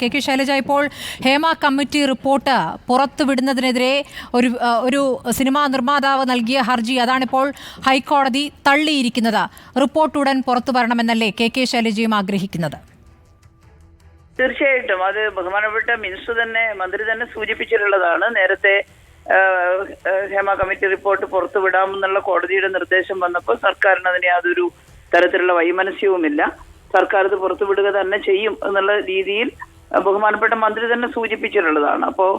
K Shailaja, ഇപ്പോൾ Hema committee report പുറത്തുവിടുന്നതിനെതിരെ ഒരു cinema നിർമ്മാതാവ് നൽകിയ ഹർജി അതാണിപ്പോൾ ഹൈക്കോടതി തള്ളിയിരിക്കുന്നത്. റിപ്പോർട്ട് ഉടൻ പുറത്തു വരണമെന്നല്ലേ കെ ശൈലജയും ആഗ്രഹിക്കുന്നത്? തീർച്ചയായിട്ടും അത് ബഹുമാനപ്പെട്ട മന്ത്രി തന്നെ സൂചിപ്പിച്ചിട്ടുള്ളതാണ്. നേരത്തെ ഹേമ കമ്മിറ്റി റിപ്പോർട്ട് പുറത്തുവിടാമെന്നുള്ള കോടതിയുടെ നിർദ്ദേശം വന്നപ്പോൾ സർക്കാരിന് അതിന് യാതൊരു തരത്തിലുള്ള വൈമനസ്യവുമില്ല. സർക്കാർ ഇത് പുറത്തുവിടുക തന്നെ ചെയ്യും എന്നുള്ള രീതിയിൽ ബഹുമാനപ്പെട്ട മന്ത്രി തന്നെ സൂചിപ്പിച്ചിട്ടുള്ളതാണ്. അപ്പോൾ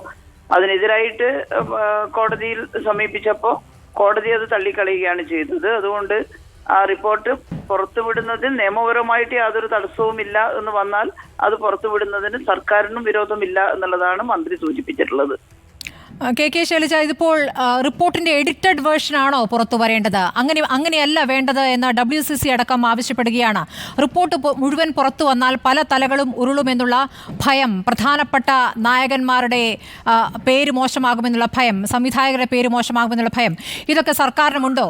അതിനെതിരായിട്ട് കോടതിയിൽ സമീപിച്ചപ്പോൾ കോടതി അത് തള്ളിക്കളയുകയാണ് ചെയ്തത്. അതുകൊണ്ട് ആ റിപ്പോർട്ട് പുറത്തുവിടുന്നതിൽ നിയമപരമായിട്ട് യാതൊരു തടസ്സവുമില്ല എന്ന് വന്നാൽ അത് പുറത്തുവിടുന്നതിന് സർക്കാരിനും വിരോധമില്ല എന്നുള്ളതാണ് മന്ത്രി സൂചിപ്പിച്ചിട്ടുള്ളത്. കെ ശൈലജ, ഇതിപ്പോൾ റിപ്പോർട്ടിന്റെ എഡിറ്റഡ് വേർഷൻ ആണോ പുറത്തു വരേണ്ടത്? അങ്ങനെയല്ല വേണ്ടത് എന്ന് WCC അടക്കം ആവശ്യപ്പെടുകയാണ്. റിപ്പോർട്ട് മുഴുവൻ പുറത്തു വന്നാൽ പല തലകളും ഉരുളുമെന്നുള്ള ഭയം, പ്രധാനപ്പെട്ട നായകന്മാരുടെ പേര് മോശമാകുമെന്നുള്ള ഭയം, സംവിധായകരുടെ പേര് മോശമാകുമെന്നുള്ള ഭയം, ഇതൊക്കെ സർക്കാരിനുമുണ്ടോ?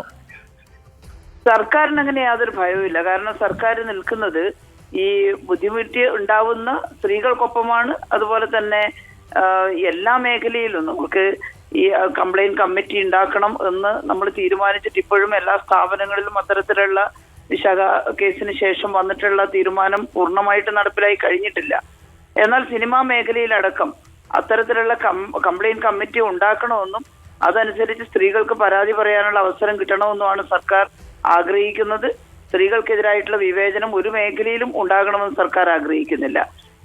സർക്കാരിന് അങ്ങനെ യാതൊരു ഭയവുമില്ല. കാരണം സർക്കാർ നിൽക്കുന്നത് ഈ ബുദ്ധിമുട്ട് ഉണ്ടാവുന്ന സ്ത്രീകൾക്കൊപ്പമാണ്. അതുപോലെ തന്നെ എല്ലാ മേഖലയിലും നമുക്ക് ഈ കംപ്ലൈന്റ് കമ്മിറ്റി ഉണ്ടാക്കണം എന്ന് നമ്മൾ തീരുമാനിച്ചിട്ട് ഇപ്പോഴും എല്ലാ സ്ഥാപനങ്ങളിലും അത്തരത്തിലുള്ള വിശാഖ കേസിന് ശേഷം വന്നിട്ടുള്ള തീരുമാനം പൂർണ്ണമായിട്ട് നടപ്പിലായി കഴിഞ്ഞിട്ടില്ല. എന്നാൽ സിനിമാ മേഖലയിലടക്കം അത്തരത്തിലുള്ള കംപ്ലൈന്റ് കമ്മിറ്റി ഉണ്ടാക്കണമെന്നും അതനുസരിച്ച് സ്ത്രീകൾക്ക് പരാതി പറയാനുള്ള അവസരം കിട്ടണമെന്നുമാണ് സർക്കാർ ആഗ്രഹിക്കുന്നത്. സ്ത്രീകൾക്കെതിരായിട്ടുള്ള വിവേചനം ഒരു മേഖലയിലും ഉണ്ടാകണമെന്ന് സർക്കാർ ആഗ്രഹിക്കുന്നില്ല.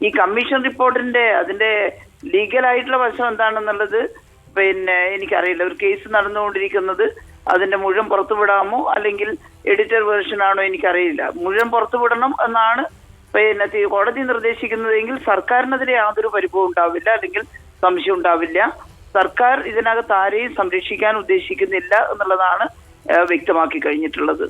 ഈ കമ്മീഷൻ റിപ്പോർട്ടിന്റെ അതിന്റെ ലീഗലായിട്ടുള്ള വശം എന്താണെന്നുള്ളത് എനിക്കറിയില്ല. ഒരു കേസ് നടന്നുകൊണ്ടിരിക്കുന്നത് അതിന്റെ മുഴുവൻ പുറത്തുവിടാമോ അല്ലെങ്കിൽ എഡിറ്റർ വേർഷൻ ആണോ എനിക്കറിയില്ല. മുഴുവൻ പുറത്തുവിടണം എന്നാണ് കോടതി നിർദ്ദേശിക്കുന്നതെങ്കിൽ സർക്കാരിനെതിരെ യാതൊരു പരിഭവം ഉണ്ടാവില്ല, അല്ലെങ്കിൽ സംശയം ഉണ്ടാവില്ല. സർക്കാർ ഇതിനകത്ത് ആരെയും സംരക്ഷിക്കാൻ ഉദ്ദേശിക്കുന്നില്ല എന്നുള്ളതാണ് വ്യക്തമാക്കി കഴിഞ്ഞിട്ടുള്ളത്.